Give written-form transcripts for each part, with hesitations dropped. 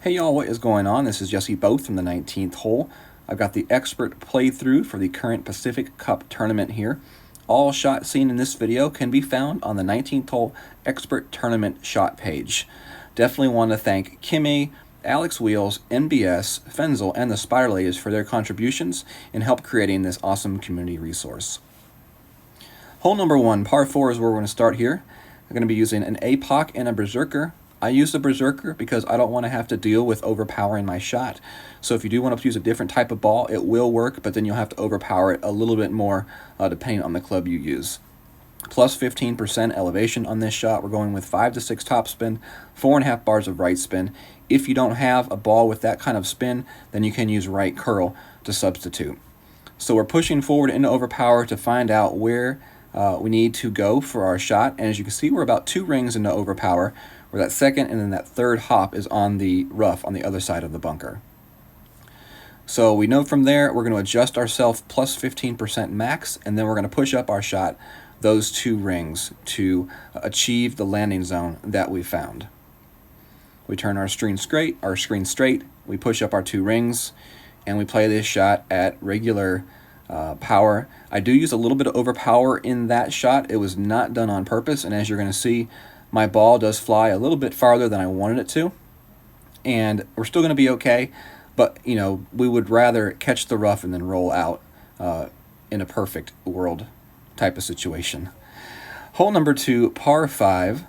Hey y'all, what is going on? This is Jesse Both from the 19th hole. I've got the expert playthrough for the current Pacific Cup tournament here. All shots seen in this video can be found on the 19th hole expert tournament shot page. Definitely want to thank Kimmy, Alex Wheels, NBS, Fenzel, and the Spider Ladies for their contributions in help creating this awesome community resource. Hole number 1, par 4 is where we're going to start here. I'm going to be using an APOC and a Berserker. I use the Berserker because I don't want to have to deal with overpowering my shot. So if you do want to use a different type of ball, it will work, but then you'll have to overpower it a little bit more depending on the club you use. Plus 15% elevation on this shot. We're going with 5 to 6 topspin, 4.5 bars of right spin. If you don't have a ball with that kind of spin, then you can use right curl to substitute. So we're pushing forward into overpower to find out where we need to go for our shot. And as you can see, we're about 2 rings into overpower, where that second and then that third hop is on the rough on the other side of the bunker. So we know from there we're going to adjust ourselves plus 15% max, and then we're going to push up our shot those 2 rings to achieve the landing zone that we found. We turn our screen straight, we push up our 2 rings, and we play this shot at regular power. I do use a little bit of overpower in that shot. It was not done on purpose, and as you're going to see, my ball does fly a little bit farther than I wanted it to, and we're still going to be okay, but you know, we would rather catch the rough and then roll out in a perfect world type of situation. Hole number 2, par 5.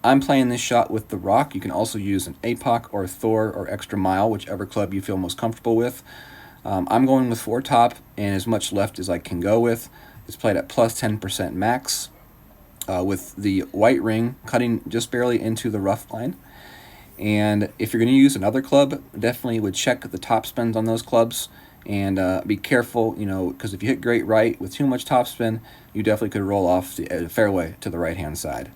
I'm playing this shot with the rock. You can also use an APOC or Thor or Extra Mile, whichever club you feel most comfortable with. I'm going with 4 top and as much left as I can go with. It's played at plus 10% max. With the white ring cutting just barely into the rough line. And if you're going to use another club, definitely would check the top spins on those clubs and be careful, you know, because if you hit great right with too much top spin, you definitely could roll off the fairway to the right hand side.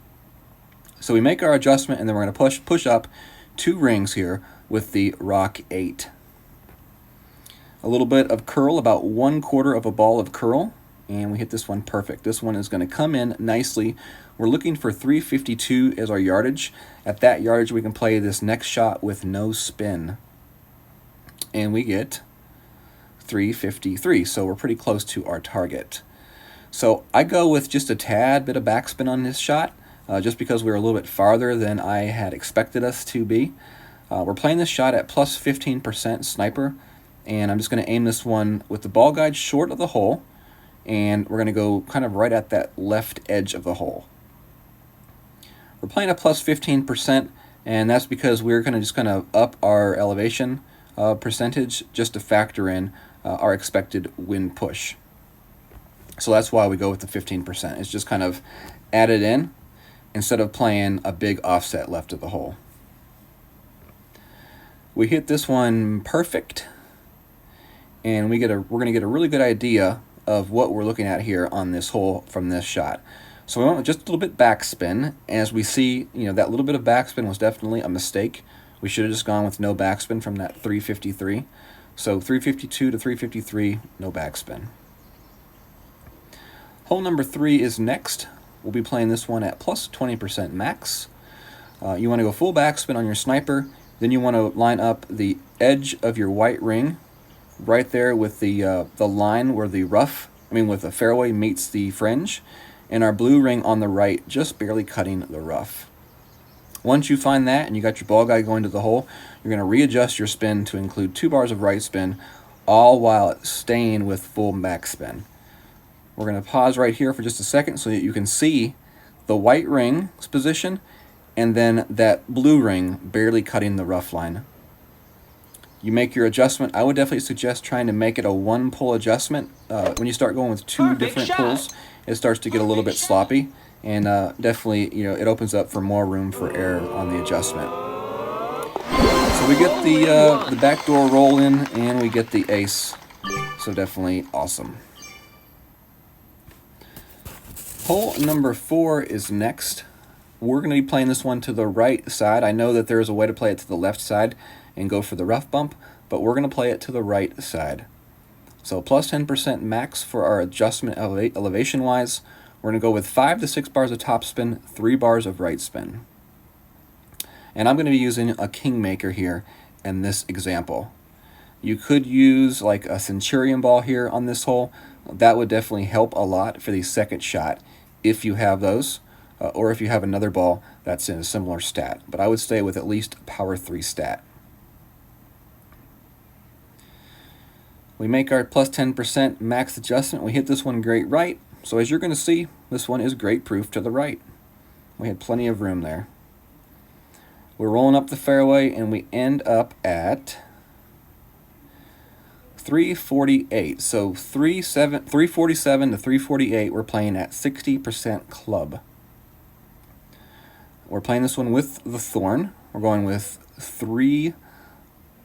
So we make our adjustment, and then we're going to push up 2 rings here with the rock 8. A little bit of curl, about 1/4 of a ball of curl. And we hit this one perfect. This one is going to come in nicely. We're looking for 352 as our yardage. At that yardage, we can play this next shot with no spin. And we get 353, so we're pretty close to our target. So I go with just a tad bit of backspin on this shot, just because we were a little bit farther than I had expected us to be. We're playing this shot at plus 15% sniper, and I'm just going to aim this one with the ball guide short of the hole, and we're going to go kind of right at that left edge of the hole. We're playing at plus 15%, and that's because we're going to just kind of up our elevation percentage just to factor in our expected wind push. So that's why we go with the 15%. It's just kind of added in instead of playing a big offset left of the hole. We hit this one perfect, and we're going to get a really good idea of what we're looking at here on this hole from this shot. So we went with just a little bit backspin. As we see, you know, that little bit of backspin was definitely a mistake. We should have just gone with no backspin from that 353. So 352 to 353, no backspin. Hole number 3 is next. We'll be playing this one at plus 20% max. You want to go full backspin on your sniper. Then you want to line up the edge of your white ring right there with the line where the with the fairway meets the fringe, and our blue ring on the right just barely cutting the rough. Once you find that and you got your ball guide going to the hole, you're going to readjust your spin to include 2 bars of right spin, all while staying with full backspin. We're going to pause right here for just a second so that you can see the white ring's position and then that blue ring barely cutting the rough line. You make your adjustment. I would definitely suggest trying to make it a 1-pull adjustment. When you start going with 2 different pulls, it starts to get a little bit sloppy, and definitely, you know, it opens up for more room for error on the adjustment. So we get the backdoor roll in, and we get the ace. So definitely awesome. Hole number 4 is next. We're going to be playing this one to the right side. I know that there is a way to play it to the left side and go for the rough bump, but we're going to play it to the right side. So plus 10% max for our adjustment elevation wise. We're going to go with 5 to 6 bars of top spin, 3 bars of right spin. And I'm going to be using a Kingmaker here in this example. You could use like a Centurion ball here on this hole. That would definitely help a lot for the second shot if you have those, or if you have another ball that's in a similar stat. But I would stay with at least power 3 stat. We make our plus 10% max adjustment. We hit this one great right. So as you're going to see, this one is great proof to the right. We had plenty of room there. We're rolling up the fairway and we end up at 348. So 347 to 348, we're playing at 60% club. We're playing this one with the thorn. We're going with 3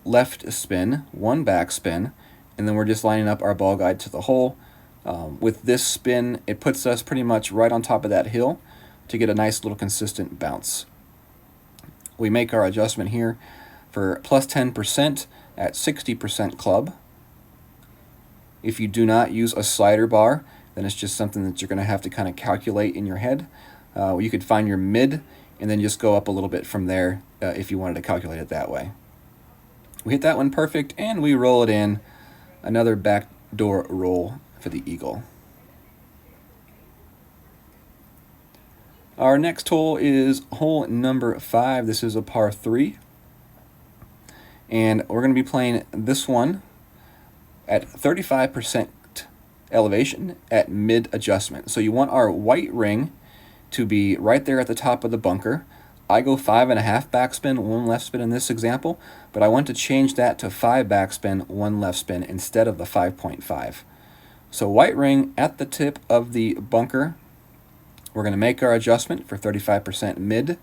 left spin, 1 back spin, and then we're just lining up our ball guide to the hole. With this spin, it puts us pretty much right on top of that hill to get a nice little consistent bounce. We make our adjustment here for plus 10% at 60% club. If you do not use a slider bar, then it's just something that you're going to have to kind of calculate in your head. You could find your mid and then just go up a little bit from there if you wanted to calculate it that way. We hit that one perfect, and we roll it in. Another backdoor roll for the eagle. Our next hole is hole number 5. This is a par 3. And we're going to be playing this one at 35% elevation at mid adjustment. So you want our white ring to be right there at the top of the bunker. I go 5.5 backspin, 1 left spin in this example, but I want to change that to 5 backspin, 1 left spin instead of the 5.5. So white ring at the tip of the bunker. We're going to make our adjustment for 35% mid,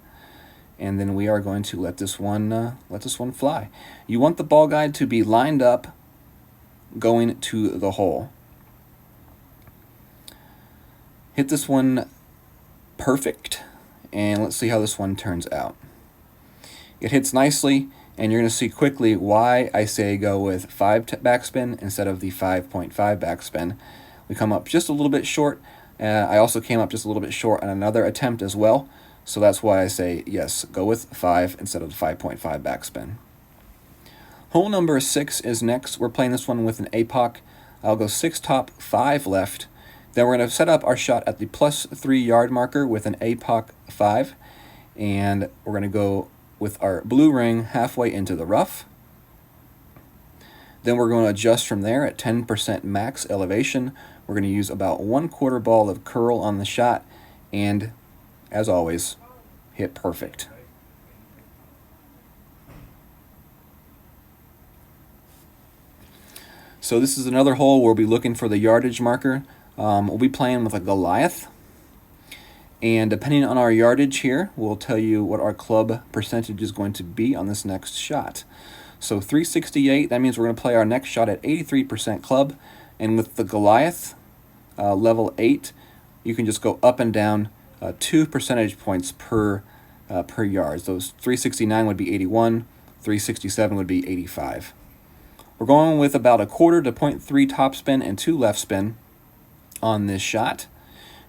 and then we are going to let this one fly. You want the ball guide to be lined up going to the hole. Hit this one perfect, and let's see how this one turns out. It hits nicely, and you're going to see quickly why I say go with 5 backspin instead of the 5.5 backspin. We come up just a little bit short. I also came up just a little bit short on another attempt as well, so that's why I say yes, go with 5 instead of the 5.5 backspin. Hole number 6 is next. We're playing this one with an APOC. I'll go 6 top, 5 left. Then we're going to set up our shot at the plus 3 yard marker with an APOC 5. And we're going to go with our blue ring halfway into the rough. Then we're going to adjust from there at 10% max elevation. We're going to use about 1/4 ball of curl on the shot. And as always, hit perfect. So this is another hole where we'll be looking for the yardage marker. We'll be playing with a Goliath. And depending on our yardage here, we'll tell you what our club percentage is going to be on this next shot. So 368, that means we're going to play our next shot at 83% club. And with the Goliath, level 8, you can just go up and down 2 percentage points per yard. So 369 would be 81, 367 would be 85. We're going with about 1/4 to 0.3 topspin and 2 left spin on this shot.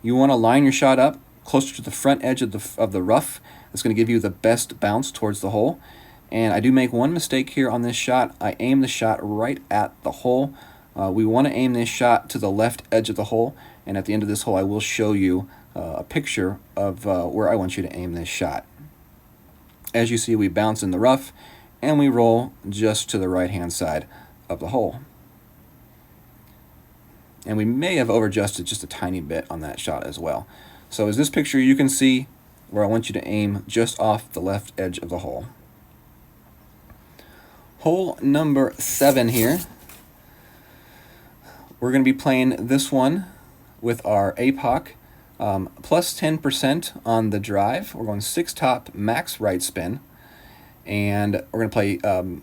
You want to line your shot up closer to the front edge of the rough. That's going to give you the best bounce towards the hole. And I do make one mistake here on this shot. I aim the shot right at the hole. We want to aim this shot to the left edge of the hole. And at the end of this hole, I will show you a picture of where I want you to aim this shot. As you see, we bounce in the rough, and we roll just to the right-hand side of the hole. And we may have over-adjusted just a tiny bit on that shot as well. So as this picture, you can see where I want you to aim just off the left edge of the hole. Hole number 7 here. We're going to be playing this one with our APOC. Plus 10% on the drive. We're going 6 top, max right spin. And we're going to play,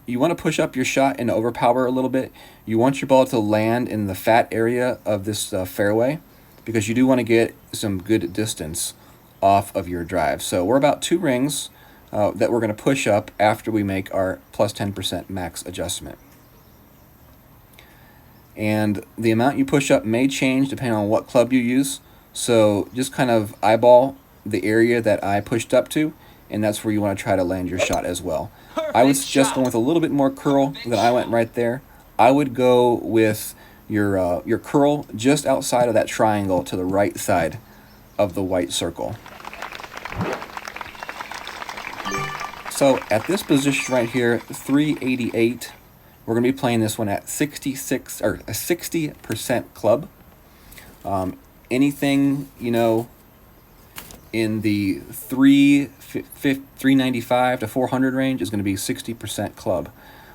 you want to push up your shot and overpower a little bit. You want your ball to land in the fat area of this fairway, because you do want to get some good distance off of your drive. So we're about 2 rings that we're going to push up after we make our plus 10% max adjustment. And the amount you push up may change depending on what club you use. So just kind of eyeball the area that I pushed up to and that's where you want to try to land your shot as well. I would suggest going with a little bit more curl than I went right there. I would go with your curl just outside of that triangle to the right side of the white circle. So at this position right here, 388, we're going to be playing this one at 66 or a 60% club. Anything, you know, in the 395 to 400 range is going to be 60% club.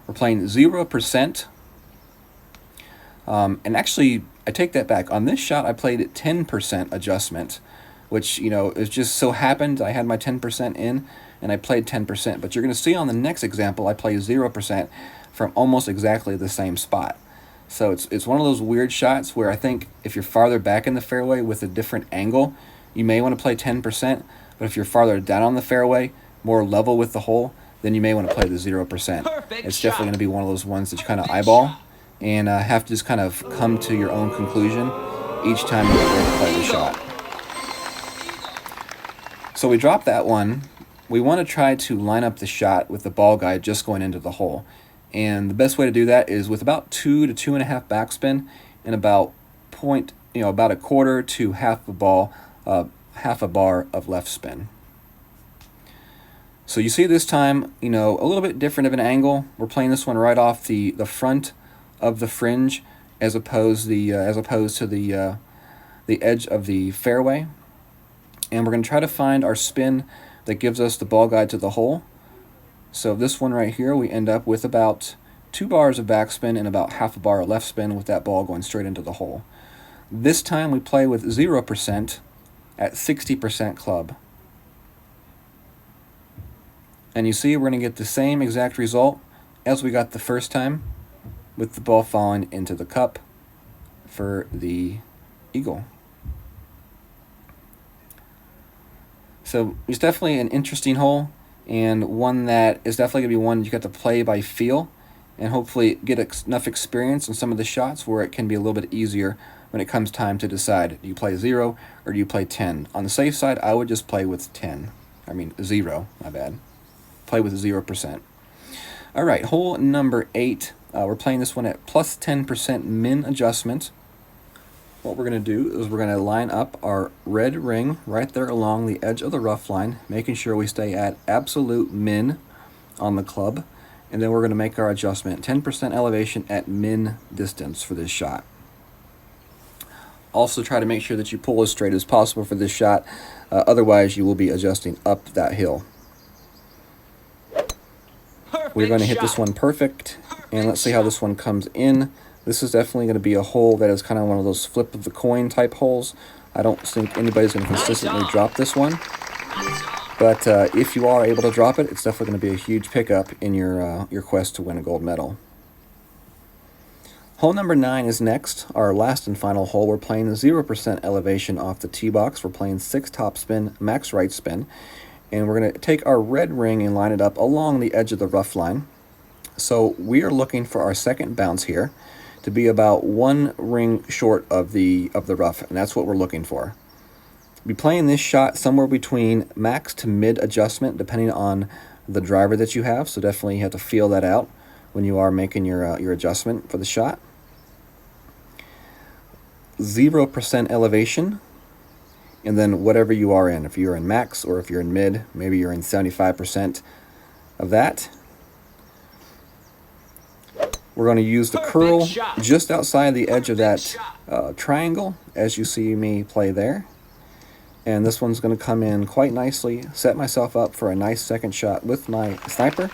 We're playing 0%. And actually, I take that back. On this shot, I played at 10% adjustment, which, you know, it just so happened I had my 10% in, and I played 10%. But you're going to see on the next example, I play 0% from almost exactly the same spot. So it's one of those weird shots where I think if you're farther back in the fairway with a different angle, you may want to play 10%. But if you're farther down on the fairway, more level with the hole, then you may want to play the 0%. It's definitely going to be one of those ones that you kind of eyeball and have to just kind of come to your own conclusion each time you get ready to play the shot. So we drop that one. We want to try to line up the shot with the ball guide just going into the hole. And the best way to do that is with about 2 to 2.5 backspin and about about a quarter to half a bar of left spin. So you see this time, you know, a little bit different of an angle. We're playing this one right off the front of the fringe as opposed to the edge of the fairway. And we're going to try to find our spin that gives us the ball guide to the hole. So this one right here, we end up with about 2 bars of backspin and about half a bar of left spin with that ball going straight into the hole. This time we play with 0% at 60% club. And you see we're going to get the same exact result as we got the first time with the ball falling into the cup for the eagle. So it's definitely an interesting hole, and one that is definitely going to be one you got to play by feel and hopefully get enough experience in some of the shots where it can be a little bit easier when it comes time to decide, do you play 0 or do you play 10? On the safe side, I would just play with 0, my bad. Play with 0%. All right, hole number 8. We're playing this one at plus 10% min adjustment. What we're going to do is we're going to line up our red ring right there along the edge of the rough line, making sure we stay at absolute min on the club. And then we're going to make our adjustment, 10% elevation at min distance for this shot. Also try to make sure that you pull as straight as possible for this shot. Otherwise, you will be adjusting up that hill. We're going to hit this one perfect. And let's see how this one comes in. This is definitely going to be a hole that is kind of one of those flip of the coin type holes. I don't think anybody's going to consistently drop this one. But if you are able to drop it, it's definitely going to be a huge pickup in your quest to win a gold medal. Hole number 9 is next, our last and final hole. We're playing 0% elevation off the tee box. We're playing 6 topspin, max right spin. And we're going to take our red ring and line it up along the edge of the rough line. So we are looking for our second bounce here to be about 1 ring short of the rough, and that's what we're looking for. Be playing this shot somewhere between max to mid adjustment, depending on the driver that you have. So definitely you have to feel that out when you are making your adjustment for the shot. 0% elevation, and then whatever you are in. If you're in max or if you're in mid, maybe you're in 75% of that. We're going to use the curl just outside the edge of that triangle, as you see me play there. And this one's going to come in quite nicely, set myself up for a nice second shot with my sniper,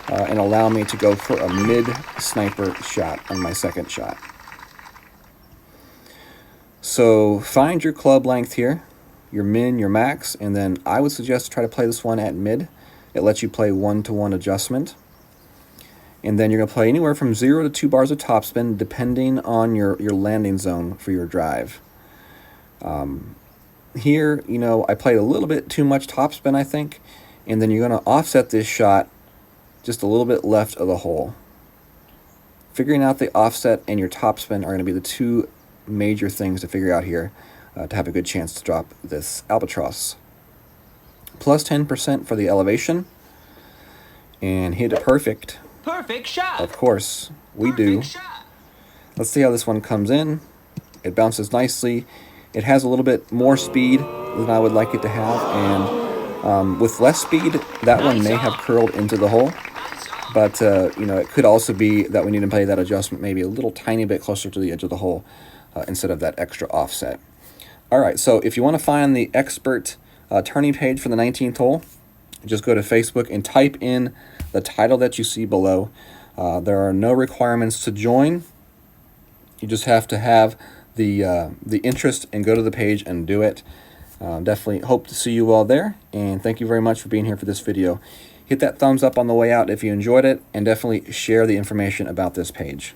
and allow me to go for a mid-sniper shot on my second shot. So find your club length here, your min, your max, and then I would suggest to try to play this one at mid. It lets you play 1-to-1 adjustment. And then you're going to play anywhere from 0 to 2 bars of topspin, depending on your landing zone for your drive. Here, you know, I played a little bit too much topspin, I think. And then you're going to offset this shot just a little bit left of the hole. Figuring out the offset and your topspin are going to be the 2 major things to figure out here to have a good chance to drop this albatross. plus 10% for the elevation, and hit it perfect. Perfect shot. Of course, we do. Let's see how this one comes in. It bounces nicely. It has a little bit more speed than I would like it to have, and with less speed, that one may have curled into the hole. But, you know, it could also be that we need to play that adjustment maybe a little tiny bit closer to the edge of the hole instead of that extra offset. All right, so if you want to find the expert tourney page for the 19th hole, just go to Facebook and type in the title that you see below. There are no requirements to join. You just have to have the interest and go to the page and do it. Definitely hope to see you all there, and thank you very much for being here for this video. Hit that thumbs up on the way out if you enjoyed it, and definitely share the information about this page.